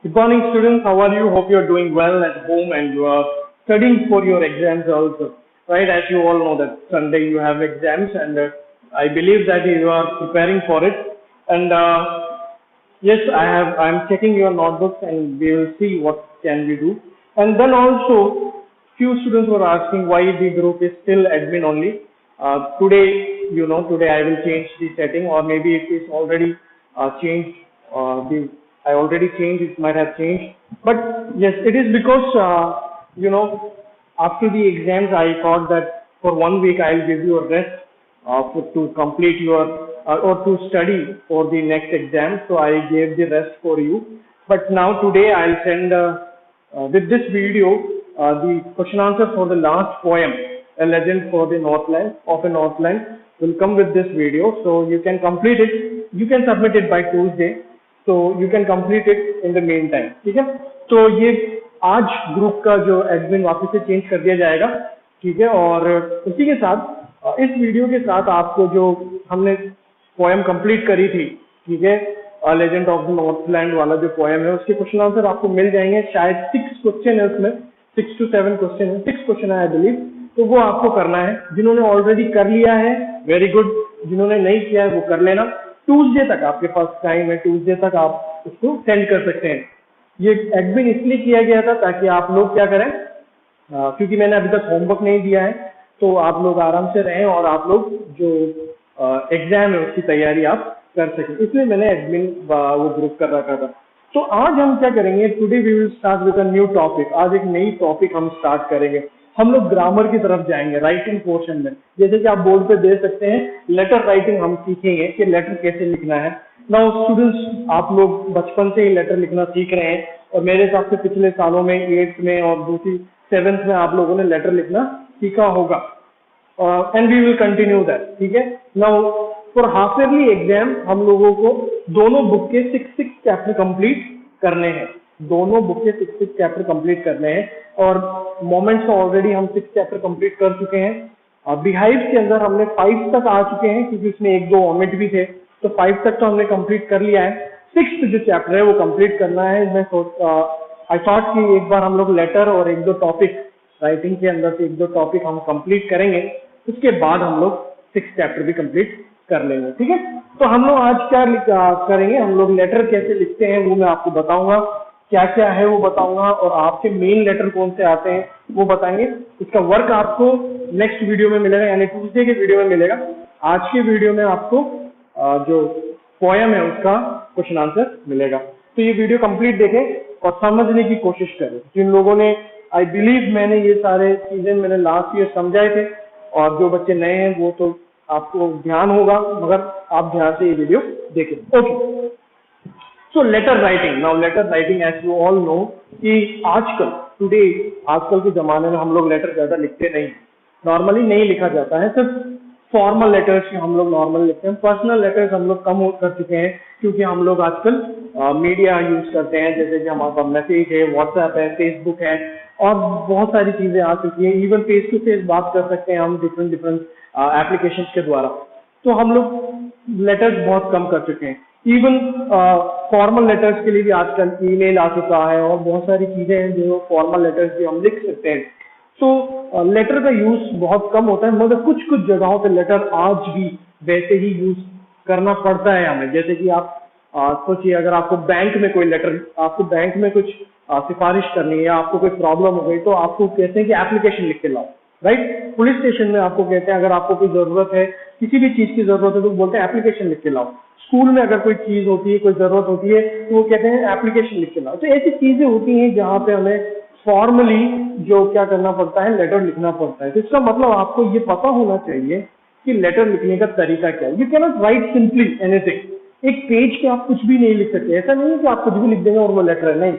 Good morning, students. How are you? Hope you are doing well at home and you are studying for your exams also. Right? As you all know that Sunday you have exams, and I believe that you are preparing for it. And yes, I'm checking your notebooks, and we will see what can we do. And then also, few students were asking why the group is still admin only. Today I will change the setting, or maybe it is already changed. I already changed. It might have changed, but yes, it is because after the exams, I thought that for 1 week I'll give you a rest to complete your or to study for the next exam. So I gave the rest for you. But now today I'll send with this video the question answer for the last poem, A Legend for the Northland of a Northland, will come with this video. So you can complete it. You can submit it by Tuesday. So you can complete it in the meantime. ठीक है? तो ये आज group का जो admin वापस से change कर दिया जाएगा, ठीक है? और उसी के साथ इस वीडियो के साथ आपको जो हमने पोएम कंप्लीट करी थी, ठीक है, लेजेंड ऑफ द नॉर्थलैंड वाला जो पोएम है, उसके क्वेश्चन आंसर आपको मिल जाएंगे. शायद 6 क्वेश्चन है उसमें, 6 to 7 क्वेश्चन है, 6 क्वेश्चन है आई बिलीव. तो वो आपको करना है. जिन्होंने ऑलरेडी कर लिया है वेरी गुड, जिन्होंने नहीं किया है वो कर लेना. ट्यूसडे तक आपके पास टाइम है, ट्यूसडे तक आप उसको सेंड कर सकते हैं. ये एडमिन इसलिए किया गया था ताकि आप लोग क्या करें, क्योंकि मैंने अभी तक होमवर्क नहीं दिया है, तो आप लोग आराम से रहें और आप लोग जो एग्जाम है उसकी तैयारी आप कर सकें, इसलिए मैंने एडमिन वो ग्रुप कर रखा था. तो आज हम क्या करेंगे, today we will start with a new topic. आज एक नई टॉपिक हम स्टार्ट करेंगे. हम लोग ग्रामर की तरफ जाएंगे, राइटिंग पोर्शन में. जैसे कि आप बोर्ड पे देख सकते हैं, लेटर राइटिंग हम सीखेंगे कि लेटर कैसे लिखना है. नाउ स्टूडेंट्स, आप लोग बचपन से ही लेटर लिखना सीख रहे हैं, और मेरे हिसाब से पिछले सालों में 8th में और दूसरी 7th में आप लोगों ने लेटर लिखना सीखा होगा. And we will continue that. ठीक है. Now for half yearly exam हम लोगों को दोनों बुक के 6 चैप्टर कंप्लीट करने हैं. दोनों बुक के 6 चैप्टर कंप्लीट करने हैं, और मोमेंट्स में ऑलरेडी हम 6 चैप्टर कंप्लीट कर चुके हैं. बिहाइव के अंदर हमने 5 तक आ चुके हैं, क्योंकि उसमें 1-2 ओमिट भी थे, तो 5 तक तो हमने कंप्लीट कर लिया है. 6th जो चैप्टर है वो कंप्लीट करना है. मैं आई थॉट कि एक बार हम लोग लेटर और 1-2 टॉपिक राइटिंग के अंदर से 1-2 टॉपिक हम कंप्लीट करेंगे, उसके बाद हम लोग 6 चैप्टर भी कंप्लीट कर लेंगे. ठीक है. तो हम लोग आज क्या करेंगे, हम लोग लेटर कैसे लिखते हैं वो मैं आपको बताऊंगा, क्या क्या है वो बताऊंगा, और आपके मेन लेटर कौन से आते हैं वो बताएंगे. इसका वर्क आपको नेक्स्ट वीडियो में मिलेगा, यानी ट्यूसडे के वीडियो में मिलेगा. आज के वीडियो में आपको जो पोएम है उसका क्वेश्चन आंसर मिलेगा. तो ये वीडियो कंप्लीट देखें और समझने की कोशिश करें. जिन लोगों ने, आई बिलीव मैंने ये सारे चीजें मैंने लास्ट ईयर समझाए थे, और जो बच्चे नए हैं वो तो आपको ध्यान होगा, मगर आप ध्यान से ये वीडियो देखें. Okay. So letter writing. Now letter writing, as you all know, कि आजकल के जमाने में हम लोग लेटर ज्यादा लिखते नहीं, नॉर्मली नहीं लिखा जाता है. सिर्फ फॉर्मल लेटर्स हम लोग नॉर्मल लिखते हैं. पर्सनल लेटर्स हम लोग कम कर चुके हैं, क्योंकि हम लोग आजकल मीडिया यूज करते हैं, जैसे कि हमारा मैसेज है, व्हाट्सएप है, फेसबुक है, और बहुत सारी चीजें आ चुकी हैं. इवन फेस टू फेस बात कर सकते हैं हम डिफरेंट एप्लीकेशन के द्वारा. तो हम लोग लेटर्स बहुत कम कर चुके हैं. इवन फॉर्मल लेटर्स के लिए भी आजकल ईमेल आ चुका है, और बहुत सारी चीजें हैं जो फॉर्मल लेटर्स भी हम लिख सकते हैं. तो लेटर का यूज बहुत कम होता है, मगर कुछ कुछ जगहों पे लेटर आज भी वैसे ही यूज करना पड़ता है हमें. जैसे कि आप सोचिए, अगर आपको बैंक में कोई लेटर, आपको बैंक में कुछ सिफारिश करनी है, या आपको कोई प्रॉब्लम हो गई, तो आपको कहते हैं कि एप्लीकेशन लिख के लाओ. राइट. पुलिस स्टेशन में आपको कहते हैं अगर आपको कोई जरूरत है, किसी भी चीज की जरूरत है, तो बोलते हैं एप्लीकेशन लिख के लाओ. स्कूल में अगर कोई चीज होती है, कोई जरूरत होती है, तो वो कहते हैं एप्लीकेशन लिख के लाओ. तो ऐसी चीजें होती हैं जहाँ पे हमें फॉर्मली जो क्या करना पड़ता है, लेटर लिखना पड़ता है. तो इसका मतलब आपको ये पता होना चाहिए कि लेटर लिखने का तरीका क्या है. You can not right simply anything. एक पेज पे आप कुछ भी नहीं लिख सकते. ऐसा नहीं है कि आप कुछ भी लिख देंगे और वो लेटर है, नहीं.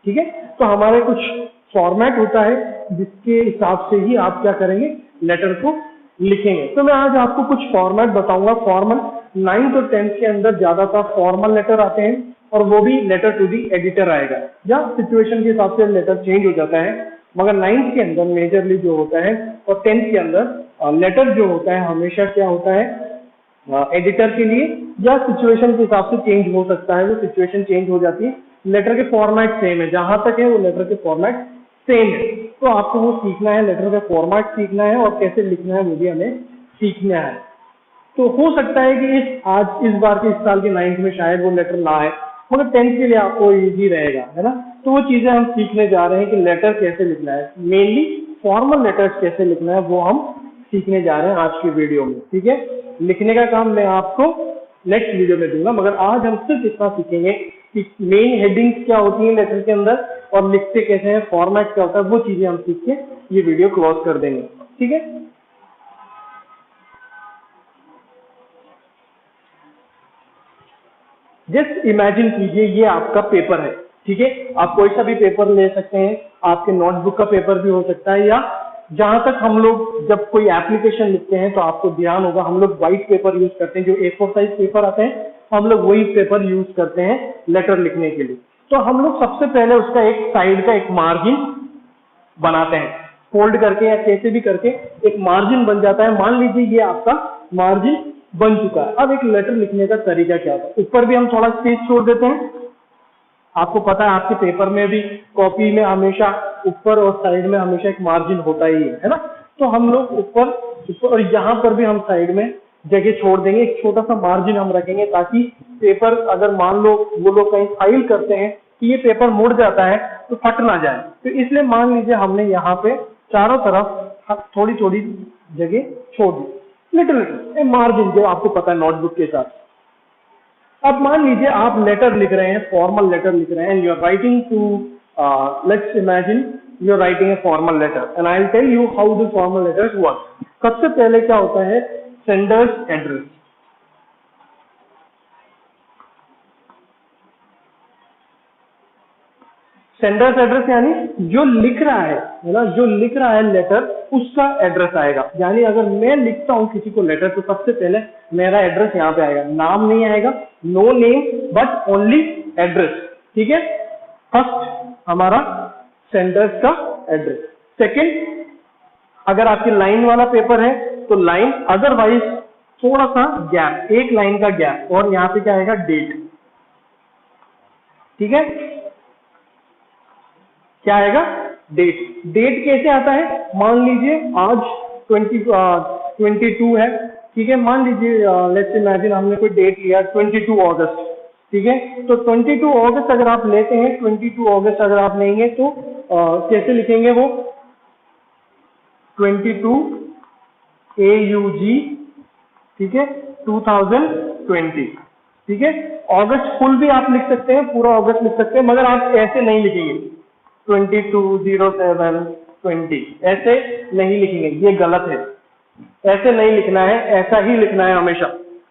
ठीक है. तो हमारे कुछ फॉर्मेट होता है जिसके हिसाब से ही आप क्या करेंगे, लेटर को लिखेंगे. तो मैं आज आपको कुछ फॉर्मेट बताऊंगा. फॉर्मल 9th और 10th के अंदर ज्यादातर फॉर्मल लेटर आते हैं, और वो भी लेटर टू दी एडिटर आएगा, या सिचुएशन के हिसाब से लेटर चेंज हो जाता है. मगर 9th के अंदर मेजरली जो होता है, और 10th के अंदर लेटर जो होता है हमेशा क्या होता है, एडिटर के लिए, या सिचुएशन के हिसाब से चेंज हो सकता है. वो सिचुएशन चेंज हो जाती है, लेटर के फॉर्मेट सेम है, जहां तक है वो लेटर के फॉर्मेट सेम है। तो आपको वो सीखना है, लेटर का फॉर्मेट सीखना है और कैसे लिखना है वो भी हमें सीखना है। तो हो सकता है कि इस बार के इस साल के 9th में शायद वो लेटर ना आए, मगर 10th के लिए आपको इजी रहेगा, है ना। तो वो चीजें हम सीखने जा रहे हैं कि लेटर कैसे लिखना है, मेनली फॉर्मल लेटर्स कैसे लिखना है वो हम सीखने जा रहे हैं आज की वीडियो में। ठीक है, लिखने का काम मैं आपको नेक्स्ट वीडियो में दूंगा, मगर आज हम सिर्फ इतना सीखेंगे कि मेन हेडिंग्स क्या होती है लेटर के अंदर और लिखते कैसे हैं, फॉर्मेट क्या होता है, वो चीजें हम सीख के ये वीडियो क्लोज कर देंगे। ठीक है, जस्ट इमेजिन कीजिए ये आपका पेपर है। ठीक है, आप कोई सा भी पेपर ले सकते हैं, आपके नोटबुक का पेपर भी हो सकता है, या जहां तक हम लोग जब कोई एप्लीकेशन लिखते हैं तो आपको ध्यान होगा हम लोग व्हाइट पेपर यूज करते हैं, जो A4 साइज पेपर आते हैं, हम लोग वही पेपर यूज करते हैं लेटर लिखने के लिए। तो हम लोग सबसे पहले उसका एक साइड का एक मार्जिन बनाते हैं, फोल्ड करके या कैसे भी करके एक मार्जिन बन जाता है। मान लीजिए ये आपका मार्जिन बन चुका है। अब एक लेटर लिखने का तरीका क्या होता है, ऊपर भी हम थोड़ा स्पेस छोड़ देते हैं। आपको पता है आपके पेपर में भी, कॉपी में हमेशा ऊपर और साइड में हमेशा एक मार्जिन होता ही है ना। तो हम लोग ऊपर और यहाँ पर भी हम साइड में जगह छोड़ देंगे, एक छोटा सा मार्जिन हम रखेंगे, ताकि पेपर अगर मान लो वो लोग कहीं फाइल करते हैं कि ये पेपर मुड़ जाता है तो फट ना जाए। तो इसलिए मान लीजिए हमने यहाँ पे चारों तरफ थोड़ी थोड़ी जगह छोड़ दी, लिटिल लिटिल मार्जिन, जो आपको पता है नोटबुक के साथ। अब मान लीजिए आप लेटर लिख रहे हैं, फॉर्मल लेटर लिख रहे हैं, and you are writing to, let's imagine you are writing a formal letter and I will tell you how the formal letters work. सबसे पहले क्या होता है, सेंडर्स एड्रेस। सेंडर्स एड्रेस यानी जो लिख रहा है ना, जो लिख रहा है लेटर, उसका एड्रेस आएगा। यानी अगर मैं लिखता हूं किसी को लेटर तो सबसे पहले मेरा एड्रेस यहाँ पे आएगा, नाम नहीं आएगा, no name but only address. ठीक है, फर्स्ट हमारा सेंडर्स का एड्रेस। सेकंड, अगर आपकी लाइन वाला पेपर है तो लाइन, अदरवाइज थोड़ा सा गैप, एक लाइन का गैप, और यहाँ पे क्या आएगा, डेट। ठीक है, क्या आएगा, डेट। डेट कैसे आता है, मान लीजिए आज 22 है। ठीक है, मान लीजिए लेट्स इमेजिन हमने कोई डेट लिया 22 अगस्त। ठीक है, तो 22 अगस्त अगर आप लेते हैं, 22 अगस्त अगर आप लेंगे तो कैसे लिखेंगे वो, 22 AUG, ठीक है, 2020। ठीक है, अगस्त फुल भी आप लिख सकते हैं, पूरा अगस्त लिख सकते हैं, मगर आप ऐसे नहीं लिखेंगे 22/07/20, ऐसे नहीं लिखेंगे, ये गलत है। ऐसे नहीं लिखना है, ऐसा ही लिखना है हमेशा।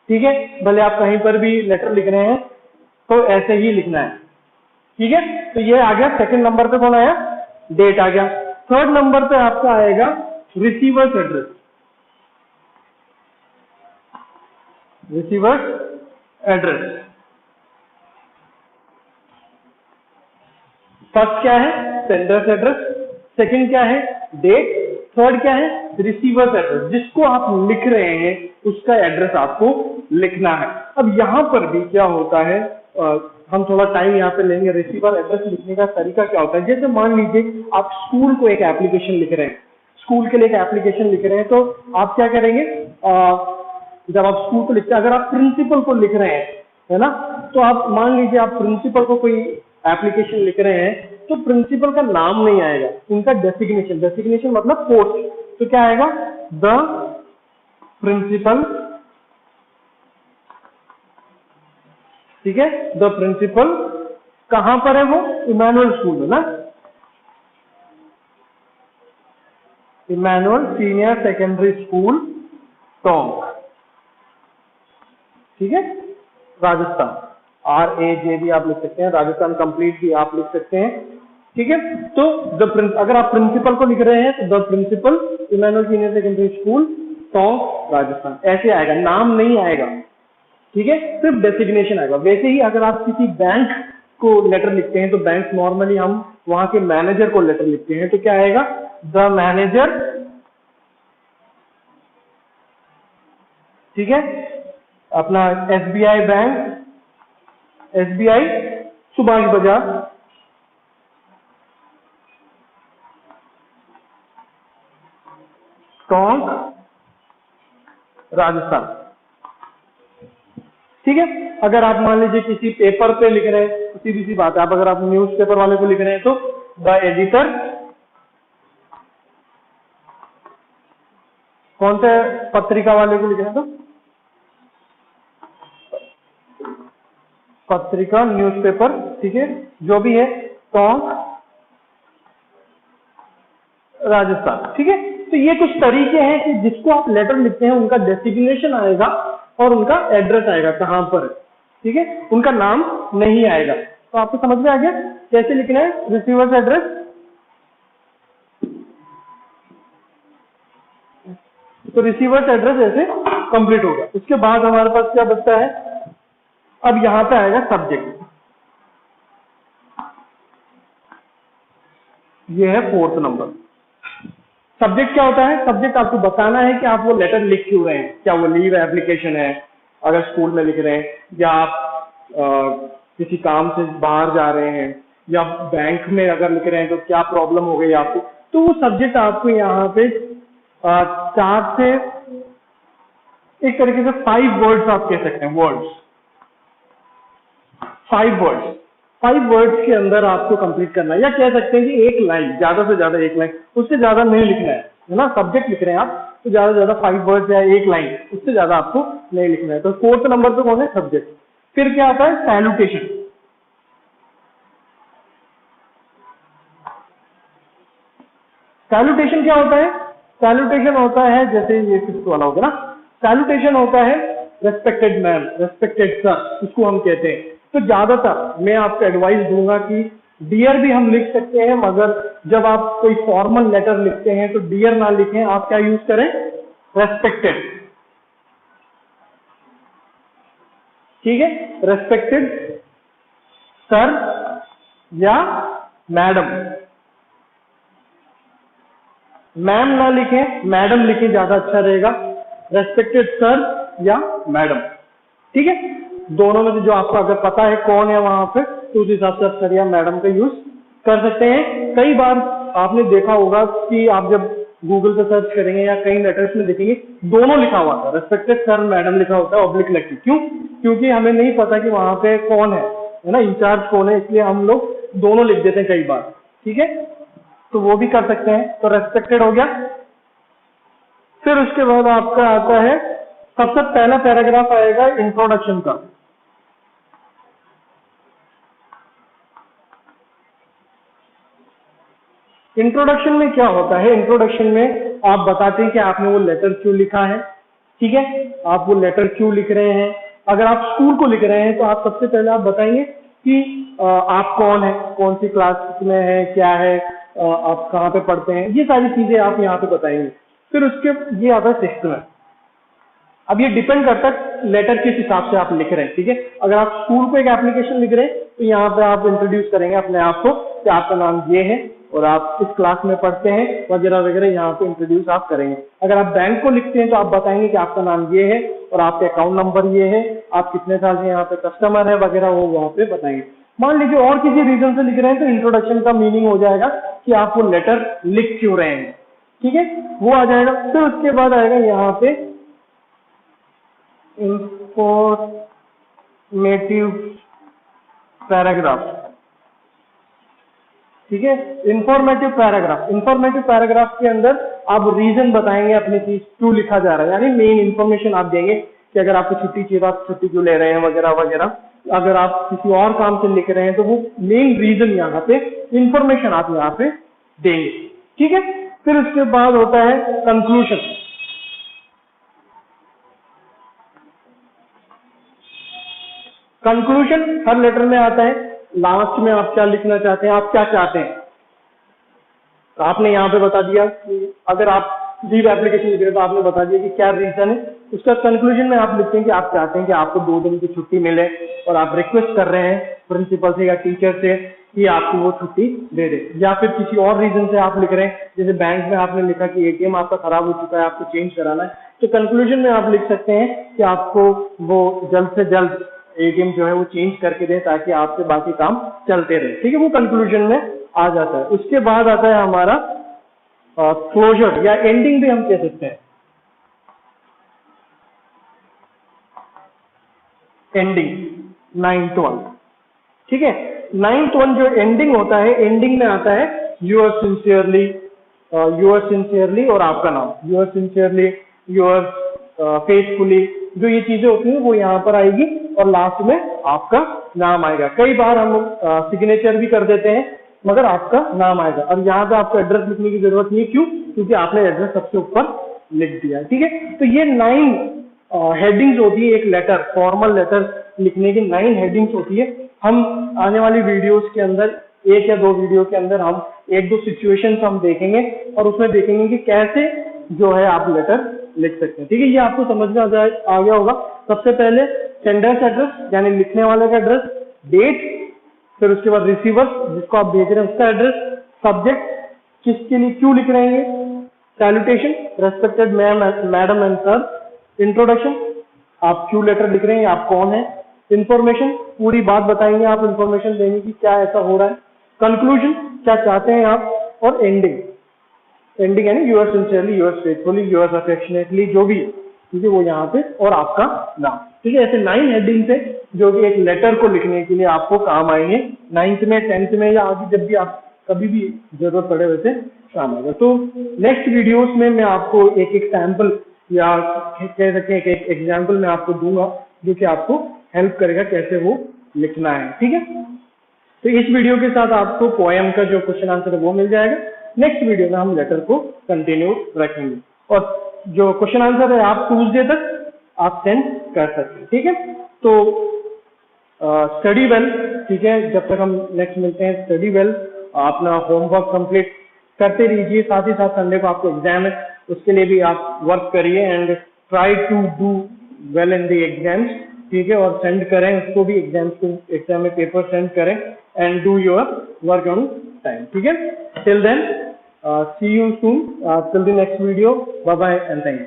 ठीक है, भले आप कहीं पर भी लेटर लिख रहे हैं तो ऐसे ही लिखना है। ठीक है, तो ये आ गया। सेकंड नंबर पे कौन आया, डेट आ गया। थर्ड नंबर पे आपका आएगा receiver's address. Receiver's address, first क्या है, सेंडर्स एड्रेस, सेकंड क्या है, डेट, थर्ड क्या है, रिसीवर्स एड्रेस। जिसको आप लिख रहे हैं उसका एड्रेस आपको लिखना है। अब यहाँ पर भी क्या होता है, हम थोड़ा टाइम यहाँ पे लेंगे। रिसीवर एड्रेस लिखने का तरीका क्या होता है, जैसे मान लीजिए आप स्कूल को एक एप्लीकेशन लिख रहे हैं, स्कूल के लिए एक एप्लीकेशन लिख रहे हैं, तो आप क्या करेंगे, जब आप स्कूल को लिखते हैं, अगर आप प्रिंसिपल को लिख रहे हैं, है ना, तो आप मान लीजिए आप प्रिंसिपल को कोई एप्लीकेशन लिख रहे हैं, तो प्रिंसिपल का नाम नहीं आएगा, उनका डेसिग्नेशन, डेसिग्नेशन मतलब पोस्ट। तो क्या आएगा, द प्रिंसिपल। ठीक है, द प्रिंसिपल, कहां पर है वो, इमैनुअल स्कूल में ना, Emmanuel senior secondary school Tonk. ठीक है, राजस्थान, RAJ भी आप लिख सकते हैं, राजस्थान कंप्लीट भी आप लिख सकते हैं। ठीक है, तो अगर आप प्रिंसिपल को लिख रहे हैं तो the principal, Emmanuel senior secondary school Tonk, Rajasthan, ऐसे आएगा, नाम नहीं आएगा। ठीक है, सिर्फ डेसिग्नेशन आएगा। वैसे ही अगर आप किसी बैंक को लेटर लिखते हैं तो बैंक नॉर्मली हम वहां के मैनेजर को लेटर लिखते हैं, तो क्या आएगा, द मैनेजर। ठीक है, अपना SBI बैंक, SBI सुभाष बाजार, टोंक, राजस्थान। ठीक है, अगर आप मान लीजिए किसी पेपर पे लिख रहे हैं तो सीधी सी बात है, आप अगर आप न्यूज़पेपर वाले को लिख रहे हैं तो द एडिटर, कौन से पत्रिका वाले को लिख रहे हैं तो पत्रिका, न्यूज़पेपर, ठीक है, जो भी है, टोंक, राजस्थान। ठीक है, तो ये कुछ तरीके हैं कि जिसको आप लेटर लिखते हैं उनका डेसिग्नेशन आएगा और उनका एड्रेस आएगा कहां पर, ठीक है, उनका नाम नहीं आएगा। तो आपको समझ में आ गया कैसे लिखना है रिसीवर्स एड्रेस। तो रिसीवर्स एड्रेस ऐसे कंप्लीट होगा। उसके बाद हमारे पास क्या बचता है, अब यहां पे आएगा सब्जेक्ट। ये है 4th नंबर। सब्जेक्ट क्या होता है, सब्जेक्ट आपको बताना है कि आप वो लेटर लिख क्यों रहे हैं, क्या वो लीव एप्लीकेशन है अगर स्कूल में लिख रहे हैं, या आप किसी काम से बाहर जा रहे हैं, या बैंक में अगर लिख रहे हैं तो क्या प्रॉब्लम हो गई आपको। तो वो सब्जेक्ट आपको यहाँ पे 4 से एक तरीके से 5 वर्ड्स आप कह सकते हैं, वर्ड्स 5 वर्ड्स के अंदर आपको कंप्लीट करना है, या कह सकते हैं कि एक लाइन, ज्यादा से ज्यादा एक लाइन, उससे ज्यादा नहीं लिखना है ना। सब्जेक्ट लिख रहे हैं आप तो ज्यादा से ज्यादा 5 वर्ड्स या एक लाइन, उससे ज्यादा आपको नहीं लिखना है। तो 4th नंबर पे कौन है, सब्जेक्ट। फिर क्या आता है, सैल्यूटेशन। सैल्यूटेशन क्या होता है, सैल्यूटेशन होता है जैसे ये 6th वाला होगा ना, सैल्यूटेशन होता है रेस्पेक्टेड मैम, रेस्पेक्टेड सर, इसको हम कहते हैं। तो ज्यादातर मैं आपको एडवाइस दूंगा कि डियर भी हम लिख सकते हैं, मगर जब आप कोई फॉर्मल लेटर लिखते हैं तो डियर ना लिखें, आप क्या यूज करें, रेस्पेक्टेड। ठीक है, रेस्पेक्टेड सर या मैडम। मैम ना लिखें, मैडम लिखें, ज्यादा अच्छा रहेगा, रेस्पेक्टेड सर या मैडम। ठीक है, दोनों में से जो आपको अगर पता है कौन है वहां पे, तो उस हिसाब से आप सर या मैडम का यूज कर सकते हैं। कई बार आपने देखा होगा कि आप जब गूगल पे सर्च करेंगे या कई लेटर्स में देखेंगे दोनों लिखा हुआ था, रेस्पेक्टेड सर मैडम लिखा होता है ऑब्लिक लग के। क्यों, क्योंकि हमें नहीं पता कि वहां पे कौन है ना, इंचार्ज कौन है, इसलिए हम लोग दोनों लिख देते हैं कई बार। ठीक है, तो वो भी कर सकते हैं। तो रेस्पेक्टेड हो गया। फिर उसके बाद आपका आता है, सबसे पहला पैराग्राफ आएगा इंट्रोडक्शन का। इंट्रोडक्शन में क्या होता है, इंट्रोडक्शन में आप बताते हैं कि आपने वो लेटर क्यों लिखा है। ठीक है, आप वो लेटर क्यों लिख रहे हैं। अगर आप स्कूल को लिख रहे हैं तो आप सबसे पहले आप बताएंगे कि आप कौन है, कौन सी क्लास में है, क्या है, आप कहाँ पे पढ़ते हैं, ये सारी चीजें आप यहाँ पे बताएंगे। फिर उसके ये आता है 6th में। अब ये डिपेंड करता है लेटर किस हिसाब से आप लिख रहे हैं। ठीक है, अगर आप स्कूल को एक एप्लीकेशन लिख रहे हैं तो यहाँ पे आप इंट्रोड्यूस करेंगे अपने आप को कि आपका नाम ये है और आप इस क्लास में पढ़ते हैं वगैरह वगैरह, यहाँ पे इंट्रोड्यूस आप करेंगे। अगर आप बैंक को लिखते हैं तो आप बताएंगे कि आपका नाम ये है और आपका अकाउंट नंबर ये है, आप कितने साल से यहाँ पे कस्टमर है वगैरह, वो वहाँ पे बताएंगे। मान लीजिए और किसी रीजन से लिख रहे हैं तो इंट्रोडक्शन का मीनिंग हो जाएगा कि आप वो लेटर लिख क्यों रहे हैं। ठीक है, वो आ जाएगा। फिर उसके बाद आएगा यहाँ पे इंफॉर्मेटिव पैराग्राफ। ठीक है, इंफॉर्मेटिव पैराग्राफ, इंफॉर्मेटिव पैराग्राफ के अंदर आप रीजन बताएंगे अपनी चीज क्यों लिखा जा रहा है, यानी मेन इंफॉर्मेशन आप देंगे कि अगर आपको छुट्टी चाहिए तो आप छुट्टी क्यों ले रहे हैं वगैरह वगैरह। अगर आप किसी और काम से लिख रहे हैं तो वो मेन रीजन यहाँ पे इंफॉर्मेशन आप यहाँ पे देंगे। ठीक है, फिर उसके बाद होता है कंक्लूजन। कंक्लूजन हर लेटर में आता है, लास्ट में आप क्या लिखना चाहते हैं, आप क्या चाहते हैं। तो आपने यहाँ पे बता दिया कि अगर आप लीव एप्लीकेशन लिख रहे हैं तो आपने बता दिया कि क्या रीजन है। उसका कंक्लूजन में आप लिखते हैं कि आप चाहते हैं कि आपको 2 दिन की छुट्टी मिले और आप रिक्वेस्ट कर रहे हैं प्रिंसिपल से या टीचर से कि आपको वो छुट्टी दे दे, या फिर किसी और रीजन से आप लिख रहे हैं, जैसे बैंक में आपने लिखा कि एटीएम आपका खराब हो चुका है, आपको चेंज कराना है। तो कंक्लूजन में आप लिख सकते हैं कि आपको वो जल्द से जल्द एटीएम जो है वो चेंज करके दें ताकि आपके बाकी काम चलते रहे, ठीक है। वो कंक्लूजन में आ जाता है। उसके बाद आता है हमारा क्लोजर या एंडिंग भी हम कह सकते हैं। एंडिंग 9-12, ठीक है। 9-12 जो एंडिंग होता है, एंडिंग में आता है योर सिंसियरली और आपका नाम, योर सिंसियरली, योर फेथफुली, जो ये चीजें होती हैं वो यहाँ पर आएगी और लास्ट में आपका नाम आएगा। कई बार हम सिग्नेचर भी कर देते हैं मगर आपका नाम आएगा, और यहाँ पे आपको एड्रेस लिखने की जरूरत नहीं है। क्यों? क्योंकि आपने एड्रेस सबसे ऊपर लिख दिया, ठीक है। तो ये 9 हेडिंग्स होती है। एक लेटर, फॉर्मल लेटर लिखने की 9 हेडिंग्स होती है। हम आने वाली वीडियोस के अंदर, 1 या 2 वीडियो के अंदर हम 1-2 सिचुएशंस हम देखेंगे और उसमें देखेंगे कि कैसे जो है आप लेटर लिख सकते हैं, ठीक है। ये आपको समझ में आ गया होगा। सबसे पहले सेंडर्स एड्रेस यानी लिखने वाले का एड्रेस, डेट, फिर उसके बाद रिसीवर जिसको आप भेज रहे हैं उसका एड्रेस, सब्जेक्ट किसके लिए क्यों लिख रहे हैं, salutation, respected madam and sir, introduction, आप क्यों लेटर लिख रहे हैं, आप कौन है, इंफॉर्मेशन, पूरी बात बताएंगे आप, इंफॉर्मेशन देंगे कि क्या ऐसा हो रहा है, कंक्लूजन, क्या चाहते हैं आप, और एंडिंग। एंडिंग यानी yours sincerely, yours faithfully, yours affectionately, जो भी, ठीक है, वो यहाँ पे, और आपका नाम, ठीक है। ऐसे 9 हेडिंग से जो कि एक लेटर को लिखने के लिए आपको काम आएंगे 9th में, 10th में, या आगे जब भी आप कभी भी जरूरत पड़े वैसे काम आएगा। तो नेक्स्ट वीडियोस में मैं आपको एक सैंपल या कह सकते हैं एक एग्जाम्पल मैं आपको दूंगा जो कि आपको हेल्प करेगा कैसे वो लिखना है, ठीक है। तो इस वीडियो के साथ आपको पोएम का जो क्वेश्चन आंसर है वो मिल जाएगा। नेक्स्ट वीडियो में हम लेटर को कंटिन्यू रखेंगे, और जो क्वेश्चन आंसर है आप ट्यूसडे तक आप सेंड कर सकते हैं, ठीक है। तो स्टडी वेल, ठीक है। जब तक हम नेक्स्ट मिलते हैं, स्टडी वेल, अपना होमवर्क कंप्लीट करते रहिए। साथ ही साथ संडे को आपको एग्जाम है, उसके लिए भी आप वर्क करिए and try to do well in the exams, ठीक है। और सेंड करें उसको भी, एग्जाम में पेपर सेंड करें and do your work on time, ठीक है। Till then, see you soon, till the next video, bye bye and thank you.